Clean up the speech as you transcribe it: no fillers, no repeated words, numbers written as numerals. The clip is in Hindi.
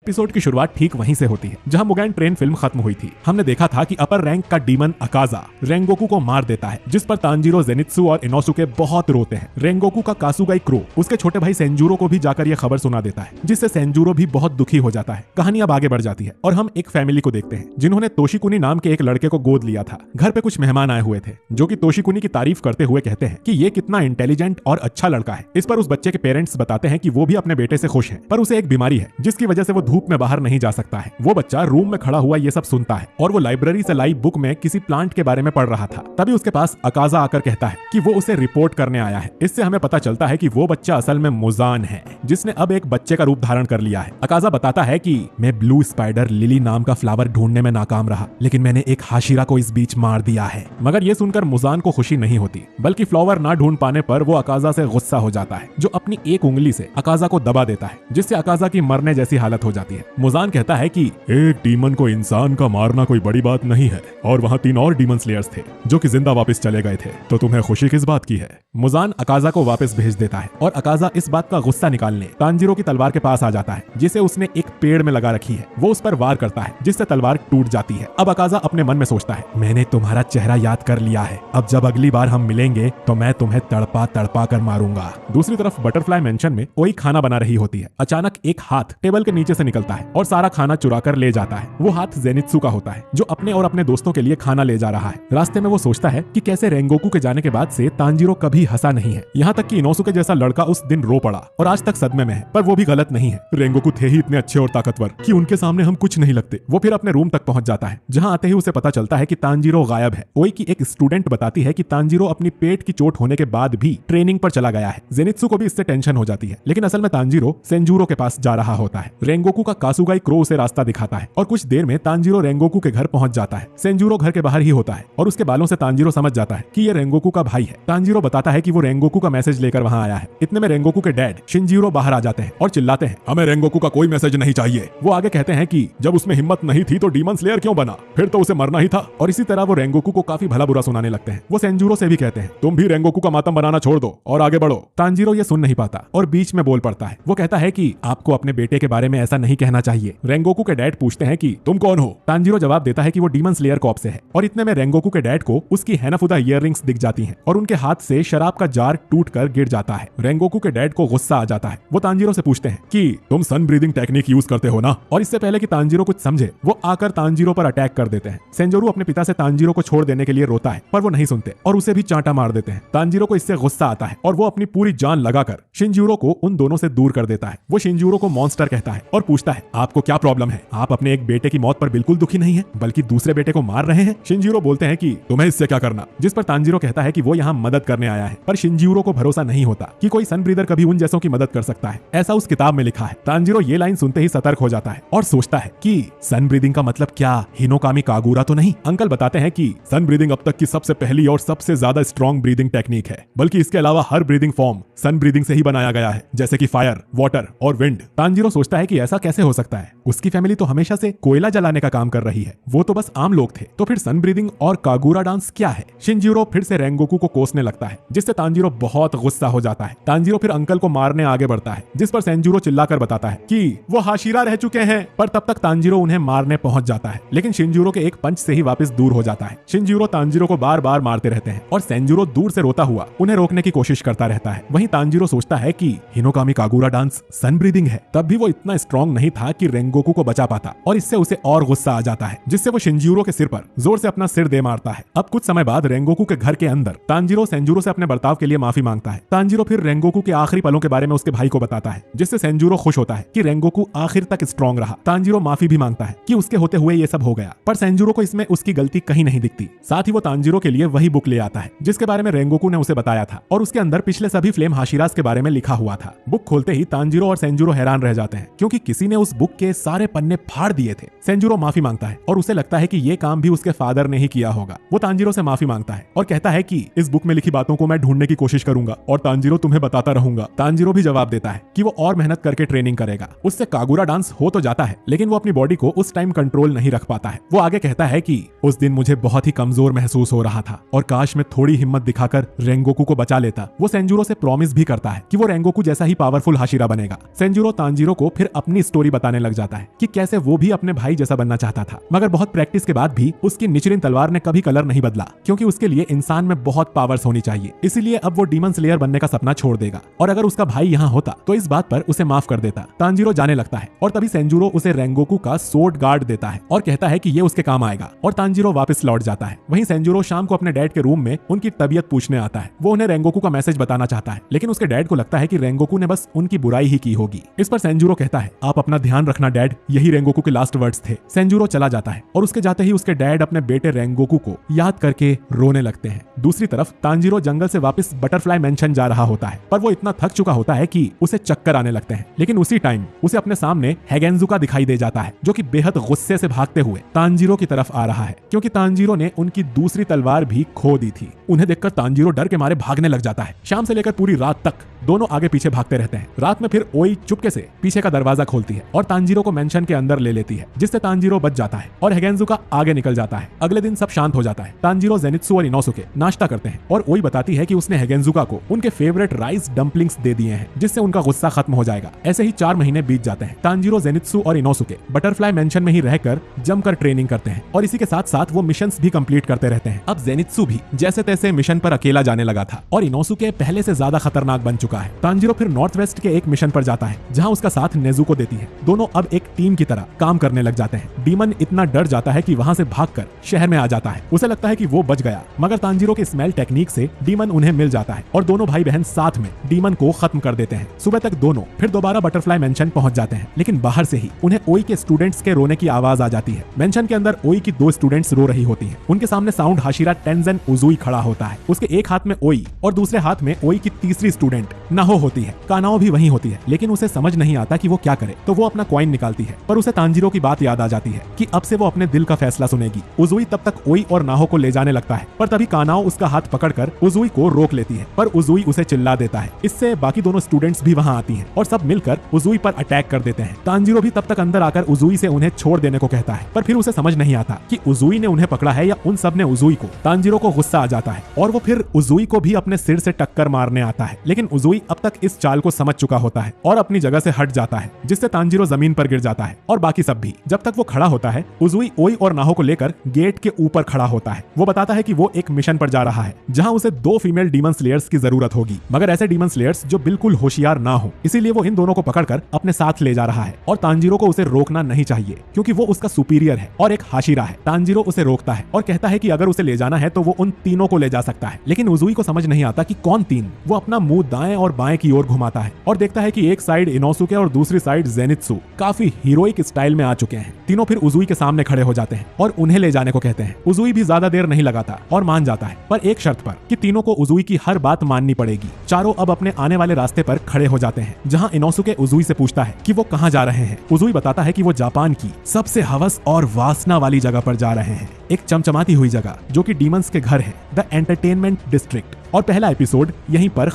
एपिसोड की शुरुआत ठीक वहीं से होती है जहां मुगेन ट्रेन फिल्म खत्म हुई थी। हमने देखा था कि अपर रैंक का डीमन अकाजा रेंगोकू को मार देता है, जिस पर तांजीरो, जेनित्सु और इनोसुके बहुत रोते हैं। रेंगोकू का कासुगाई क्रो उसके छोटे भाई सेंजूरो को भी जाकर यह खबर सुना देता है, जिससे सेंजूरो भी बहुत दुखी हो जाता है। कहानी अब आगे बढ़ जाती है और हम एक फैमिली को देखते हैं जिन्होंने तोशिकुनी नाम के एक लड़के को गोद लिया था। घर पे कुछ मेहमान आए हुए थे जो कि तोशिकुनी की तारीफ करते हुए कहते हैं कि ये कितना इंटेलिजेंट और अच्छा लड़का है। इस पर उस बच्चे के पेरेंट्स बताते हैं कि वो भी अपने बेटे से खुश है, पर उसे एक बीमारी है जिसकी वजह से वो धूप में बाहर नहीं जा सकता है। वो बच्चा रूम में खड़ा हुआ ये सब सुनता है और वो लाइब्रेरी से लाई बुक में किसी प्लांट के बारे में पढ़ रहा था। तभी उसके पास अकाजा आकर कहता है कि वो उसे रिपोर्ट करने आया है। इससे हमें पता चलता है कि वो बच्चा असल में मुजान है, जिसने अब एक बच्चे का रूप धारण कर लिया है। अकाजा बताता है कि मैं ब्लू स्पाइडर लिली नाम का फ्लावर ढूंढने में नाकाम रहा, लेकिन मैंने एक हाशिरा को इस बीच मार दिया है। मगर ये सुनकर मुजान को खुशी नहीं होती, बल्कि फ्लावर ना ढूंढ पाने पर वो अकाजा से गुस्सा हो जाता है, जो अपनी एक उंगली से अकाजा को दबा देता है, जिससे अकाजा की मरने जैसी हालत हो जाती है। मुजान कहता है कि एक डीमन को इंसान का मारना कोई बड़ी बात नहीं है, और वहाँ 3 और डीमन स्लेयर्स थे जो कि जिंदा वापस चले गए थे, तो तुम्हें खुशी किस बात की है। मुजान अकाजा को वापस भेज देता है और अकाजा इस बात का गुस्सा निकालने तांजीरो की तलवार के पास आ जाता है, जिसे उसने एक पेड़ में लगा रखी है। वो उस पर वार करता है, जिससे तलवार टूट जाती है। अब अकाजा अपने मन में सोचता है, मैंने तुम्हारा चेहरा याद कर लिया है, अब जब अगली बार हम मिलेंगे तो मैं तुम्हें तड़पा तड़पा कर मारूंगा। दूसरी तरफ बटरफ्लाई मेंशन में कोई खाना बना रही होती है। अचानक एक हाथ टेबल के नीचे से निकलता है और सारा खाना चुरा कर ले जाता है। वो हाथ जेनित्सु का होता है, जो अपने और अपने दोस्तों के लिए खाना ले जा रहा है। रास्ते में वो सोचता है कि कैसे रेंगोकू के जाने के बाद से तांजीरो कभी हंसा नहीं है, यहाँ तक कि इनोसुके जैसा लड़का उस दिन रो पड़ा और आज तक सदमे में है। पर वो भी गलत नहीं है, रेंगोकू थे ही इतने अच्छे और ताकतवर कि उनके सामने हम कुछ नहीं लगते। वो फिर अपने रूम तक पहुंच जाता है, जहां आते ही उसे पता चलता है कि तांजीरो गायब है। ओई की एक स्टूडेंट बताती है कि तांजीरो अपनी पेट की चोट होने के बाद भी ट्रेनिंग पर चला गया है। जेनित्सु को भी इससे टेंशन हो जाती है, लेकिन असल में तांजीरो सेंजूरो के पास जा रहा होता है। रेंगोकू का कासुगाई क्रो उसे रास्ता दिखाता है और कुछ देर में तांजीरो रेंगोकू के घर पहुंच जाता है। सेंजूरो घर के बाहर ही होता है और उसके बालों से तांजीरो समझ जाता है कि ये रेंगोकू का भाई है। तांजीरो बताता है कि वो रेंगोकू का मैसेज लेकर वहां आया है। इतने में रेंगोकू के डैड शिनजीरो बाहर आ जाते हैं और चिल्लाते हैं, हमें रेंगोकू का कोई मैसेज नहीं चाहिए। वो आगे कहते हैं कि जब उसमें हिम्मत नहीं थी तो डीमन स्लेयर क्यों बना, फिर तो उसे मरना ही था। और इसी तरह वो रेंगोकू को काफी भला बुरा सुनाने लगते हैं। वो सेंजूरो से भी कहते हैं, तुम भी रेंगोकू का मातम बनाना छोड़ दो और आगे बढ़ो। तांजीरो ये सुन नहीं पाता और बीच में बोल पड़ता है। वो कहता है कि आपको अपने बेटे के बारे में ऐसा नहीं कहना चाहिए। रेंगोकू के डैड पूछते हैं कि तुम कौन हो। तांजीरो जवाब देता है कि वो डीमन स्लेयर कॉर्प से है। और इतने में रेंगोकू के डैड को उसकी हैनाफुदा ईयररिंग्स दिख जाती हैं और उनके हाथ से शराब का जार टूटकर गिर जाता है। रेंगोकू के डैड को गुस्सा आ जाता है। वो तांजीरो से पूछते हैं कि तुम सन ब्रीदिंग टेक्निक यूज करते हो ना। और इससे पहले कि तांजीरो कुछ समझे, वो आकर तांजीरो पर अटैक कर देते हैं। सेंजोरू अपने पिता से तांजीरो को छोड़ देने के लिए रोता है, पर वो नहीं सुनते और उसे भी चांटा मार देते हैं। तांजीरो को इससे गुस्सा आता है और वो अपनी पूरी जान लगाकर शिनजूरो को उन दोनों से दूर कर देता है। वो शिनजूरो को मॉन्स्टर कहता है और पूछता है, आपको क्या प्रॉब्लम है? आप अपने एक बेटे की मौत पर बिल्कुल दुखी नहीं है, बल्कि दूसरे बेटे को मार रहे हैं। शिनजूरो बोलते हैं कि तुम्हें इससे क्या करना, जिस पर तांजीरो कहता है कि वो यहाँ मदद करने आया है। पर शिनजूरो को भरोसा नहीं होता कि कोई सन ब्रीदर कभी उन जैसों की मदद कर सकता है, ऐसा उस किताब में लिखा है। तांजीरो ये लाइन सुनते ही सतर्क हो जाता है और सोचता है कि सन ब्रीदिंग का मतलब क्या हिनोकामी कागुरा तो नहीं। अंकल बताते हैं कि सन ब्रीदिंग अब तक की सबसे पहली और सबसे ज्यादा स्ट्रॉन्ग ब्रीदिंग टेक्निक है, बल्कि इसके अलावा हर ब्रीदिंग फॉर्म सन ब्रीदिंग से ही बनाया गया है, जैसे कि फायर, वाटर और विंड। तांजीरो सोचता है कि ऐसा कैसे हो सकता है, उसकी फैमिली तो हमेशा से कोयला जलाने का काम कर रही है, वो तो बस आम लोग थे, तो फिर सन ब्रीदिंग और कागुरा डांस क्या है। शिनजीरो फिर से रेंगोकू को कोसने लगता है, जिससे तांजीरो बहुत गुस्सा हो जाता है। तांजीरो फिर अंकल को मारने आगे बढ़ता है, जिस पर सेंजूरो चिल्लाकर बताता है कि वो हाशिरा रह चुके हैं। पर तब तक तांजीरो उन्हें मारने पहुंच जाता है, लेकिन शिनजूरो के एक पंच से ही वापस दूर हो जाता है। शिनजूरो तांजीरो को बार बार मारते रहते हैं और सेंजूरो दूर से रोता हुआ उन्हें रोकने की कोशिश करता रहता है। वहीं तांजीरो सोचता है कि Hinokami Kagura dance sun breathing है, तब भी वो इतना स्ट्रॉन्ग नहीं था कि रेंगोकू को बचा पाता, और इससे उसे और गुस्सा आ जाता है, जिससे वो शिनजूरो के सिर पर जोर से अपना सिर दे मारता है। अब कुछ समय बाद रेंगोकू के घर के अंदर तांजीरो सेंजूरो से अपने बर्ताव के लिए माफी मांगता है। तांजीरो फिर रेंगोकू के आखिरी पलों के बारे में उसके भाई को बताता है, जिससे सेंजूरो खुश होता है कि रेंगोकू आखिर तक स्ट्रॉन्ग रहा। तांजीरो माफी भी मांगता है कि उसके होते हुए ये सब हो गया, पर सेंजूरो को इसमें उसकी गलती कहीं नहीं दिखती। साथ ही वो तांजीरो के लिए वही बुक ले आता है जिसके बारे में रेंगोकू ने उसे बताया था, और उसके अंदर पिछले सभी फ्लेम हाशिरास के बारे में लिखा हुआ था। बुक खोलते ही तांजीरो और सेंजूरो हैरान रह जाते हैं, क्योंकि किसी ने उस बुक के सारे पन्ने फाड़ दिए थे। सेंजूरो माफी मांगता है और उसे लगता है कि ये काम भी उसके फादर ने ही किया होगा। वो तांजीरो से माफी मांगता है और कहता है कि इस बुक में लिखी बातों को मैं ढूंढने की कोशिश करूंगा और तांजीरो तुम्हें बताता रहूंगा। तांजीरो भी जवाब देता है कि वो और मेहनत करके ट्रेनिंग करेगा। उससे कागुरा डांस हो तो जाता है, लेकिन वो अपनी बॉडी को उस टाइम कंट्रोल नहीं रख पाता है। वो आगे कहता है कि उस दिन मुझे बहुत ही कमजोर महसूस हो रहा था और काश मैं थोड़ी हिम्मत दिखाकर रेंगोकू को बचा लेता। वो सेंजूरो से प्रॉमिस भी करता है कि वो रेंगोकू जैसा ही पावरफुल हाशिरा बनेगा। सेंजूरो तांजीरो को फिर अपनी स्टोरी स्टोरी बताने लग जाता है कि कैसे वो भी अपने भाई जैसा बनना चाहता था, मगर बहुत प्रैक्टिस के बाद भी उसकी निचरिन तलवार ने कभी कलर नहीं बदला, क्योंकि उसके लिए इंसान में बहुत पावर्स होनी चाहिए। इसीलिए अब वो डीमन स्लेयर बनने का सपना छोड़ देगा, और अगर उसका भाई यहाँ होता तो इस बात पर उसे माफ कर देता। तांजीरो जाने लगता है और तभी सेंजूरो उसे रेंगोकू का सोर्ड गार्ड देता है और कहता है कि ये उसके काम आएगा, और तांजीरो वापस लौट जाता है। वहीं सेंजूरो शाम को अपने डैड के रूम में उनकी तबीयत पूछने आता है। वो उन्हें रेंगोकू का मैसेज बताना चाहता है, लेकिन उसके डैड को लगता है कि रेंगोकू ने बस उनकी बुराई ही की होगी। इस पर सेंजूरो कहता है, आप अपना ध्यान रखना डैड, यही रेंगोकू के लास्ट वर्ड्स थे। सेंजूरो चला जाता है और उसके जाते ही उसके डैड अपने बेटे रेंगोकू को याद करके रोने लगते हैं। दूसरी तरफ तांजीरो जंगल से वापस बटरफ्लाई मेंशन जा रहा होता है, पर वो इतना थक चुका होता है कि उसे चक्कर आने लगते हैं। लेकिन उसी टाइम उसे अपने सामने हेगेंजुका दिखाई दे जाता है, जो कि बेहद गुस्से से भागते हुए तांजीरो की तरफ आ रहा है, क्योंकि तांजीरो ने उनकी दूसरी तलवार भी खो दी थी। उन्हें देखकर तांजीरो डर के मारे भागने लग जाता है। शाम से लेकर पूरी रात तक दोनों आगे पीछे भागते रहते हैं। रात में फिर ओई चुपके से पीछे का दरवाजा खोलती है और तांजीरो को मेंशन के अंदर ले लेती है, जिससे तांजीरो बच जाता है और हेगेंजुका आगे निकल जाता है। अगले दिन सब शांत हो जाता है। तांजीरो, जेनित्सु और इनोसुके नाश्ता करते हैं और ओई बताती है कि उसने हेगेंजुका को उनके फेवरेट राइस डम्पलिंग्स दे दिए हैं, जिससे उनका गुस्सा खत्म हो जाएगा। ऐसे ही 4 महीने बीत जाते हैं। तांजीरो, जेनित्सु और इनोसुके बटरफ्लाई मेंशन में ही रहकर जमकर ट्रेनिंग करते हैं और इसी के साथ साथ वो मिशंस भी कंप्लीट करते रहते हैं। अब जेनित्सु भी जैसे तैसे मिशन पर अकेला जाने लगा था और इनोसुके पहले से ज्यादा खतरनाक बन चुका है। तांजीरो फिर नॉर्थ वेस्ट के एक मिशन पर जाता है, जहां उसका साथ नेजुको देती है। दोनों अब एक टीम की तरह काम करने लग जाते हैं। डीमन इतना डर जाता है कि वहां से भागकर शहर में आ जाता है। उसे लगता है कि वो बच गया, मगर तांजीरो के स्मेल टेक्निक से डीमन उन्हें मिल जाता है और दोनों भाई बहन साथ में डीमन को खत्म कर देते हैं। सुबह तक दोनों फिर दोबारा बटरफ्लाई मेंशन पहुंच जाते हैं, लेकिन बाहर से ही उन्हें ओई के स्टूडेंट्स के रोने की आवाज आ जाती है। मेंशन के अंदर ओई की 2 स्टूडेंट्स रो रही होती हैं। उनके सामने साउंड हाशिरा टेंजन उजुई खड़ा होता है। उसके एक हाथ में ओई और दूसरे हाथ में ओई की तीसरी स्टूडेंट नाहो होती है। कानाओ भी वहीं होती है, लेकिन उसे समझ नहीं आता कि वो क्या करे, तो वो अपना कॉइन निकालती है। पर उसे तांजीरो की बात याद आ जाती है कि अब से वो अपने दिल का फैसला सुनेगी। उजुई तब तक ओई और नाहो को ले जाने लगता है, पर तभी कानाओ उसका हाथ पकड़कर उजुई को रोक लेती है, पर उजुई उसे चिल्ला देता है। इससे बाकी दोनों स्टूडेंट्स भी वहां आती हैं और सब मिलकर उजुई पर अटैक कर देते हैं। तांजीरो भी तब तक अंदर आकर उजुई से उन्हें छोड़ देने को कहता है, पर फिर उसे समझ नहीं आता कि उजुई ने उन्हें पकड़ा है या उन सब ने उजुई को। तांजीरो को गुस्सा आ जाता है और वो फिर उजुई को भी अपने सिर से टक्कर मारने आता है, लेकिन उजुई अब तक इस चाल को समझ चुका होता है और अपनी जगह से हट जाता है, जिससे तांजीरो जमीन पर गिर जाता है और बाकी सब भी। जब तक वो खड़ा होता है, उजुई ओई और नाहो को लेकर गेट के ऊपर खड़ा होता है। वो बताता है कि वो एक मिशन पर जा रहा है, जहां उसे 2 फीमेल डीमन स्लेयर्स की जरूरत होगी, मगर ऐसे डीमन स्लेयर्स जो बिल्कुल होशियार ना हो। इसीलिए वो इन दोनों को पकड़कर अपने साथ ले जा रहा है और तांजीरो को उसे रोकना नहीं चाहिए, क्योंकि वो उसका सुपीरियर है और एक हाशिरा है। तांजीरो उसे रोकता है और कहता है कि अगर उसे ले जाना है तो वो उन तीनों को ले जा सकता है, लेकिन उजुई को समझ नहीं आता कि कौन 3। वो अपना मुंह दाएं और बाएं की ओर घुमाता है और देखता है कि एक साइड इनोसुके और दूसरी साइड जेनित्सु काफी हीरोइक स्टाइल में आ चुके हैं। तीनों फिर उजुई के सामने खड़े हो जाते हैं और उन्हें ले जाने को कहते हैं। उजुई भी ज्यादा देर नहीं लगाता और मान जाता है, पर एक शर्त पर कि तीनों को उजुई की हर बात माननी पड़ेगी। चारों अब अपने आने वाले रास्ते पर खड़े हो जाते हैं, जहां इनोसुके उजुई से पूछता है कि वो कहां जा रहे हैं। उजुई बताता है कि वो जापान की सबसे हवस और वासना वाली जगह पर जा रहे हैं, एक चमचमाती हुई जगह जो कि डीमंस के घर है, द एंटरटेनमेंट डिस्ट्रिक्ट। और पहला एपिसोड यहीं पर